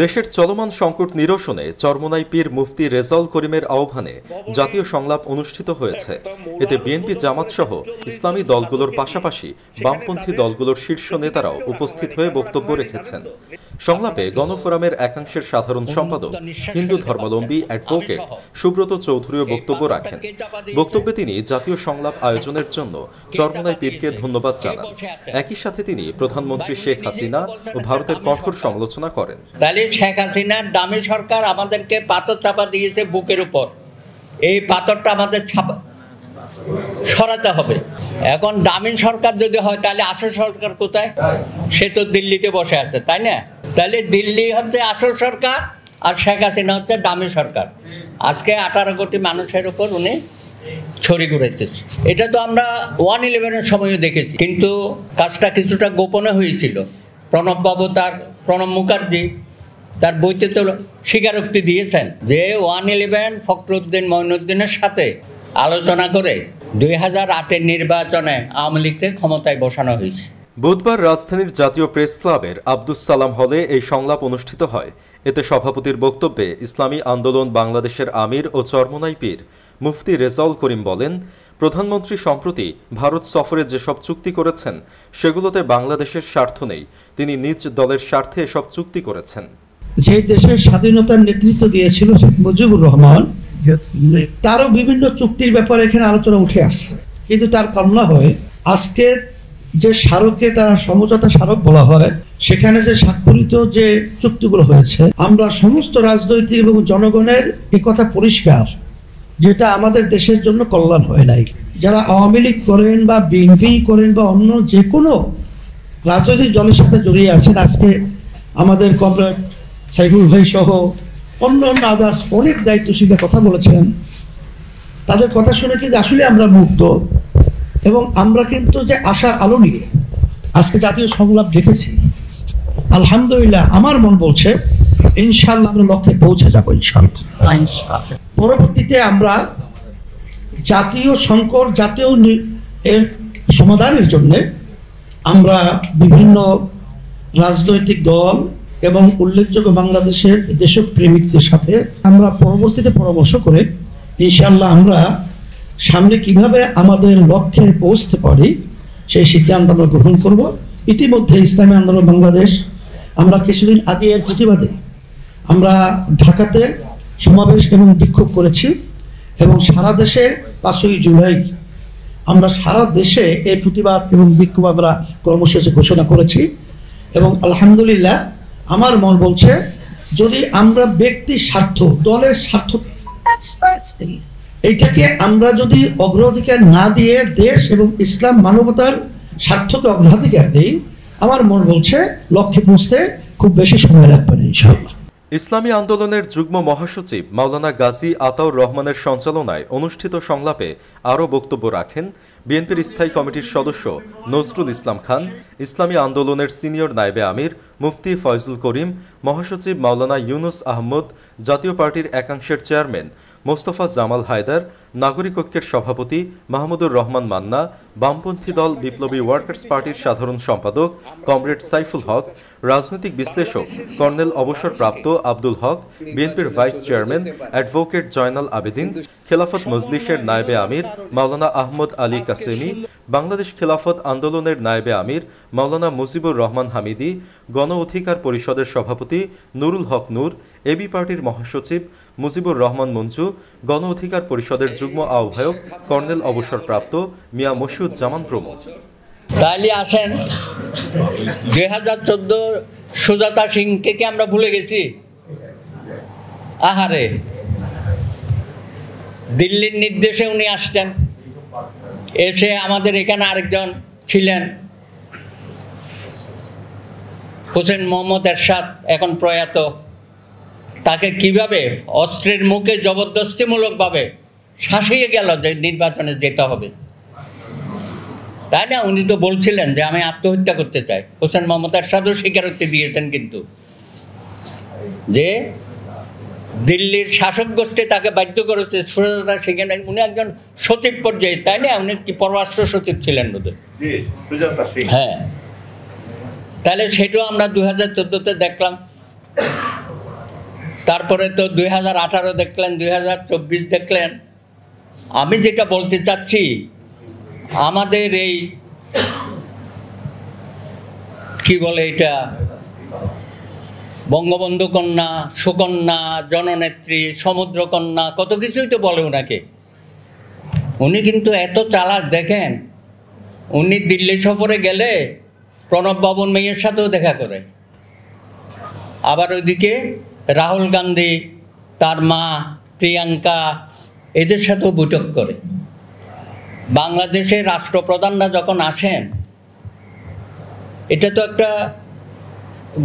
দেশের চলমান সংকট নিরসনে চরমোনাই পীর মুফতি রেজাউল করিমের আহ্বানে জাতীয় সংলাপ অনুষ্ঠিত হয়েছে। এতে বিএনপি জামাত সহ ইসলামী দলগুলোর পাশাপাশি বামপন্থী দলগুলোর শীর্ষ নেতারাও উপস্থিত হয়ে বক্তব্য রেখেছেন। সংলাপে গণফোরামের একাংশের সাধারণ সম্পাদক হিন্দু ধর্মাবলম্বী অ্যাডভোকেট সুব্রত চৌধুরীও বক্তব্য রাখেন। বক্তব্যে তিনি জাতীয় সংলাপ আয়োজনের জন্য চরমোনাই পীরকে ধন্যবাদ জানান। একই সাথে তিনি প্রধানমন্ত্রী শেখ হাসিনা ও ভারতের কঠোর সমালোচনা করেন। শেখ হাসিনার দামি সরকার আমাদেরকে পাথর চাপা দিয়েছে বুকের উপর, এই পাথরটা আমাদের সরাতে হবে। এখন দামি সরকার যদি হয় তাহলে আসল সরকার কোথায়? সে তো দিল্লিতে বসে আছে, তাই না? তাহলে দিল্লি হচ্ছে আসল সরকার আর শেখ হাসিনা হচ্ছে দামি সরকার। আজকে 18 কোটি মানুষের উপর উনি ছড়ি ঘুরাইতেছে। এটা তো আমরা 1/11-এর সময়ও দেখেছি, কিন্তু কাজটা কিছুটা গোপনে হয়েছিল। প্রণব মুখার্জি তার বইতে তো স্বীকারোক্তি দিয়েছেন যে 1/11 ফখরুদ্দিন মঈনুদ্দিনের সাথে আলোচনা করে 2008-এর নির্বাচনে আওয়ামী লীগকে ক্ষমতায় বসানো হয়েছে। বুধবার রাজধানীর জাতীয় প্রেস ক্লাবের আব্দুস সালাম হলে এই সংলাপ অনুষ্ঠিত হয়। এতে সভাপতির বক্তব্যে ইসলামী আন্দোলন বাংলাদেশের আমির ও চরমোনাই পীর মুফতি রেজাউল করিম বলেন, প্রধানমন্ত্রী সম্প্রতি ভারত সফরে যেসব চুক্তি করেছেন সেগুলোতে বাংলাদেশের স্বার্থ নেই। তিনি নিজ দলের স্বার্থে এসব চুক্তি করেছেন। যে দেশের স্বাধীনতার নেতৃত্ব দিয়েছিল শেখ মুজিবুর রহমান, তারও বিভিন্ন চুক্তির ব্যাপারে এখানে আলোচনা উঠে আসছে, কিন্তু তার কন্যা হয়ে আজকে যে স্মারকে তারা সমঝোতা স্মারক বলা হয়, সেখানে যে স্বাক্ষরিত যে চুক্তিগুলো হয়েছে, আমরা সমস্ত রাজনৈতিক এবং জনগণের একথা পরিষ্কার, যেটা আমাদের দেশের জন্য কল্যাণ হয় নাই। যারা আওয়ামী লীগ করেন বা বিএনপি করেন বা অন্য যে কোনো রাজনৈতিক দলের সাথে জড়িয়ে আছেন, আজকে আমাদের কমরেড সাইফুল ভাই সহ অন্য আদার্স অনেক দায়িত্বশীলের কথা বলেছেন। তাদের কথা শুনে কিন্তু আসলে আমরা মুগ্ধ, এবং আমরা কিন্তু যে আশার আলো নিয়ে আজকে জাতীয় সংলাপ দেখেছি, আলহামদুলিল্লাহ আমার মন বলছে ইনশাআল্লাহ আমরা লক্ষ্যে পৌঁছে যাবো ইনশাআল্লাহ। পরবর্তীতে আমরা জাতীয় সংকট, জাতীয় এর সমাধানের জন্য আমরা বিভিন্ন রাজনৈতিক দল এবং উল্লেখযোগ্য বাংলাদেশের দেশপ্রেমিকদের সাথে আমরা পরবর্তীতে পরামর্শ করে ইনশাআল্লাহ আমরা সামনে কিভাবে আমাদের লক্ষ্যে পৌঁছতে পারি সেই সিদ্ধান্ত আমরা গ্রহণ করব। ইতিমধ্যে ইসলামী আন্দোলন বাংলাদেশ আমরা কিছুদিন আগে এর প্রতিবাদে আমরা ঢাকাতে সমাবেশ এবং বিক্ষোভ করেছি, এবং সারা দেশে 5ই জুলাই আমরা সারা দেশে এই প্রতিবাদ এবং বিক্ষোভ আমরা কর্মসূচি ঘোষণা করেছি। এবং আলহামদুলিল্লাহ আমার মন বলছে, যদি আমরা ব্যক্তি স্বার্থ, দলের স্বার্থ, এইটাকে আমরা যদি অগ্রাধিকার না দিয়ে দেশ এবং ইসলাম মানবতার স্বার্থকে অগ্রাধিকার দিই, আমার মন বলছে লক্ষ্যে পৌঁছতে খুব বেশি সময় লাগবে না ইনশাআল্লাহ। ইসলামী আন্দোলনের যুগ্ম মহাসচিব মাওলানা গাজী আতাউর রহমানের সঞ্চালনায় অনুষ্ঠিত সংলাপে আরও বক্তব্য রাখেন বিএনপির স্থায়ী কমিটির সদস্য নজরুল ইসলাম খান, ইসলামী আন্দোলনের সিনিয়র নায়েবে আমির মুফতি ফয়জুল করিম, মহাসচিব মাওলানা ইউনুস আহমদ, জাতীয় পার্টির একাংশের চেয়ারম্যান মোস্তফা জামাল হায়দার, নাগরিক ঐক্যের সভাপতি মাহমুদুর রহমান মান্না, বামপন্থী দল বিপ্লবী ওয়ার্কার্স পার্টির সাধারণ সম্পাদক কমরেড সাইফুল হক, রাজনৈতিক বিশ্লেষক কর্নেল অবসরপ্রাপ্ত আব্দুল হক, বিএনপির vice chairman advocate Joynal Abedin, খেলাফত মজলিসের নায়েবে আমির মাওলানা আহমদ আলী কাসেমি, বাংলাদেশ খেলাফত আন্দোলনের নায়েবে আমির মাওলানা মুজিবুর রহমান হামিদি, গণ অধিকার পরিষদের সভাপতি নুরুল হক নূর, এবি পার্টির মহাসচিব মুজিবুর রহমান মঞ্জু, গণ অধিকার পরিষদের যুগ্ম আহ্বায়ক কর্নেল অবসরপ্রাপ্ত মিয়া মশিউজ্জামান প্রমুখ। তাহলে আসেন 2014 সুজাতা সিংকে কি আমরা ভুলে গেছি? আহারে, দিল্লির নির্দেশে উনি আসতেন, এসে আমাদের এখানে আরেকজন ছিলেন হোসেন মোহাম্মদ এরশাদ, এখন প্রয়াত, তাকে কিভাবে অস্ত্রের মুখে জবরদস্তিমূলকভাবে শাসিয়ে গেল যে নির্বাচনে যেতে হবে, তাই না? উনি তো বলছিলেন যে আমি আত্মহত্যা করতে চাই। হোসেন মোহাম্মদ এরশাদও স্বীকারোক্তি দিয়েছেন, কিন্তু যে দিল্লির শাসক গোষ্ঠী তাকে বাধ্য করেছে সুজাতা সিংহে, উনি একজন সচিব পর্যায়ে, তাই না? উনি কি পররাষ্ট্র সচিব ছিলেন বোধহয়? হ্যাঁ, তাহলে সেটাও আমরা 2014-তে দেখলাম। তারপরে তো 2018 দেখলেন, 2024 দেখলেন। আমি যেটা বলতে চাচ্ছি, আমাদের এই কি বলে এটা, বঙ্গবন্ধু কন্যা, সুকন্যা, জননেত্রী, সমুদ্রকন্যা, কত কিছুই তো বলে ওনাকে। উনি কিন্তু এত চালাক, দেখেন উনি দিল্লি সফরে গেলে প্রণব বাবুর মেয়ের সাথেও দেখা করে, আবার ওইদিকে রাহুল গান্ধী, তার মা প্রিয়াঙ্কা, এদের সাথেও বৈঠক করে। বাংলাদেশের রাষ্ট্রপ্রধানরা যখন আসেন, এটা তো একটা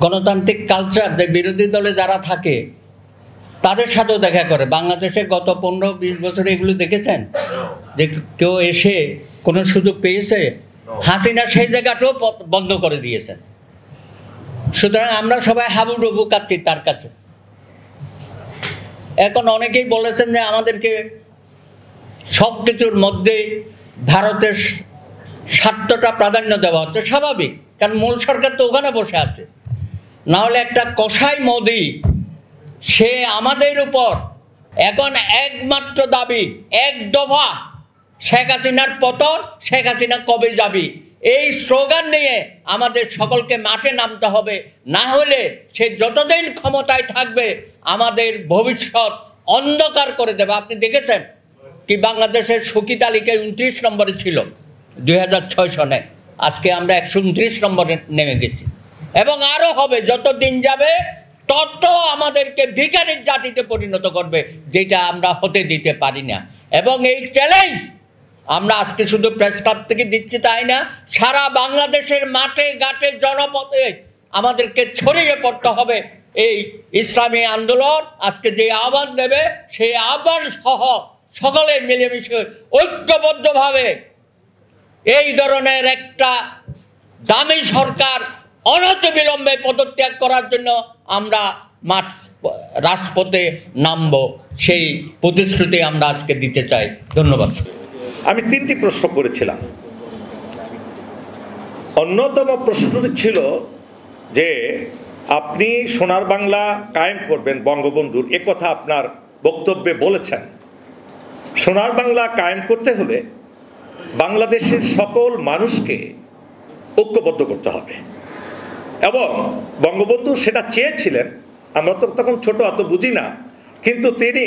গণতান্ত্রিক কালচার, যে বিরোধী দলে যারা থাকে তাদের সাথেও দেখা করে। বাংলাদেশে গত 15-20 বছরে এগুলো দেখেছেন যে কেউ এসে কোনো সুযোগ পেয়েছে? হাসিনা সেই জায়গাটাও বন্ধ করে দিয়েছেন। সুতরাং আমরা সবাই হাবুডুবু কাচ্ছি তার কাছে। এখন অনেকেই বলেছেন যে আমাদেরকে সব কিছুর মধ্যে ভারতের স্বার্থটা প্রাধান্য দেওয়া হচ্ছে। স্বাভাবিক, কারণ মূল সরকার তো ওখানে বসে আছে। না হলে একটা কসাই মোদি, সে আমাদের উপর এখন একমাত্র দাবি, এক দফা, শেখ হাসিনার পতন, শেখ হাসিনা কবে যাবি, এই স্লোগান নিয়ে আমাদের সকলকে মাঠে নামতে হবে। না হলে সে যতদিন ক্ষমতায় থাকবে আমাদের ভবিষ্যৎ অন্ধকার করে দেবে। আপনি দেখেছেন কি বাংলাদেশের সুখী তালিকায় 29 নম্বরে ছিল 2006 সনে, আজকে আমরা 129 নম্বরে নেমে গেছি। এবং আরও হবে, যত দিন যাবে তত আমাদেরকে ভিখারির জাতিতে পরিণত করবে, যেটা আমরা হতে দিতে পারি না। এবং এই চ্যালেঞ্জ আমরা আজকে শুধু প্রেস ক্লাব থেকে দিচ্ছি তাই না, সারা বাংলাদেশের মাঠে ঘাটে জনপথে আমাদেরকে ছড়িয়ে পড়তে হবে। এই ইসলামী আন্দোলন আজকে যে আহ্বান দেবে, সেই আহ্বান সহ সকলে মিলেমিশে ঐক্যবদ্ধভাবে এই ধরনের একটা দামি সরকার অনতিবিলম্বে পদত্যাগ করার জন্য আমরা রাজপথে নামব, সেই প্রতিশ্রুতি আমরা আজকে দিতে চাই। ধন্যবাদ। আমি 3টি প্রশ্ন করেছিলাম। অন্যতম প্রশ্নটি ছিল যে আপনি সোনার বাংলা কায়েম করবেন বঙ্গবন্ধুর, একথা আপনার বক্তব্যে বলেছেন। সোনার বাংলা কায়েম করতে হলে বাংলাদেশের সকল মানুষকে ঐক্যবদ্ধ করতে হবে এবং বঙ্গবন্ধু সেটা চেয়েছিলেন। আমরা তো তখন ছোট, অত বুঝি না, কিন্তু তিনি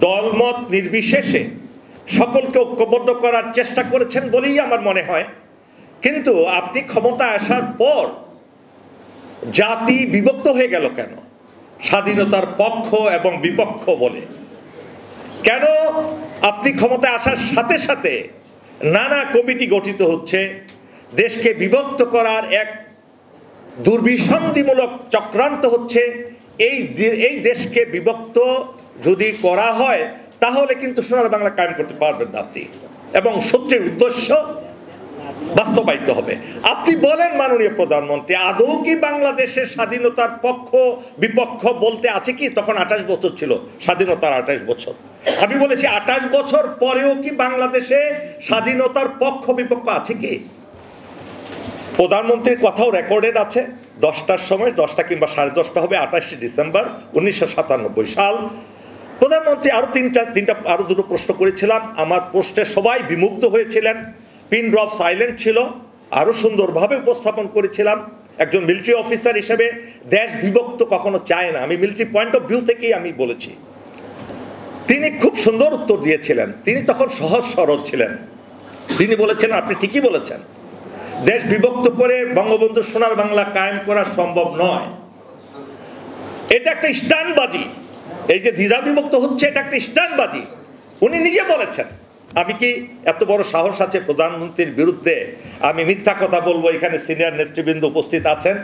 দলমত নির্বিশেষে সকলকে ঐক্যবদ্ধ করার চেষ্টা করেছেন বলেই আমার মনে হয়। কিন্তু আপনি ক্ষমতায় আসার পর জাতি বিভক্ত হয়ে গেল কেন? স্বাধীনতার পক্ষ এবং বিপক্ষ বলে কেন? আপনি ক্ষমতায় আসার সাথে সাথে নানা কমিটি গঠিত হচ্ছে, দেশকে বিভক্ত করার এক দুর্বিসন্ধিমূলক চক্রান্ত হচ্ছে। এই দেশকে বিভক্ত যদি করা হয় তাহলে কিন্তু সোনার বাংলা কায়েম করতে পারবেন না আপনি, এবং সত্যের উদ্দেশ্য বাস্তবায়িত হবে। আপনি বলেন মাননীয় প্রধানমন্ত্রী, আদৌ কি বাংলাদেশের স্বাধীনতার পক্ষ বিপক্ষ বলতে আছে কি? তখন 28 বছর ছিল, স্বাধীনতার 28 বছর। আমি বলেছি 28 বছর পরেও কি বাংলাদেশে স্বাধীনতার পক্ষ বিপক্ষ আছে কি? প্রধানমন্ত্রীর কথাও রেকর্ডেড আছে। 10টার সময়, 10টা কিংবা 10:30 হবে, 28 ডিসেম্বর 1997 সাল। প্রধানমন্ত্রী আরো দুটো প্রশ্ন করেছিলাম। আমার প্রশ্নে সবাই বিমুগ্ধ হয়েছিলেন, পিন ড্রপ সাইলেন্ট ছিল, আরো সুন্দরভাবে উপস্থাপন করেছিলাম। একজন মিলিটারি অফিসার হিসেবে দেশ বিভক্ত কখনো চায় না, আমি মিলিটারি পয়েন্ট অফ ভিউ থেকেই আমি বলেছি। তিনি খুব সুন্দর উত্তর দিয়েছিলেন। তিনি তখন সহজ সরল ছিলেন। তিনি বলেছিলেন, আপনি ঠিকই বলেছেন, দেশ বিভক্ত করে বঙ্গবন্ধু সোনার বাংলা কায়েম করা সম্ভব নয়। এটা একটা স্টানবাজি। এই যে দ্বিধা বিভক্ত হচ্ছে, এটা একটা স্টানবাজি। উনি নিজে বলেছেন। আমি কি এত বড় সাহস আছে প্রধানমন্ত্রীর বিরুদ্ধে আমি মিথ্যা কথা বলবো? এখানে সিনিয়র নেতৃবৃন্দ উপস্থিত আছেন।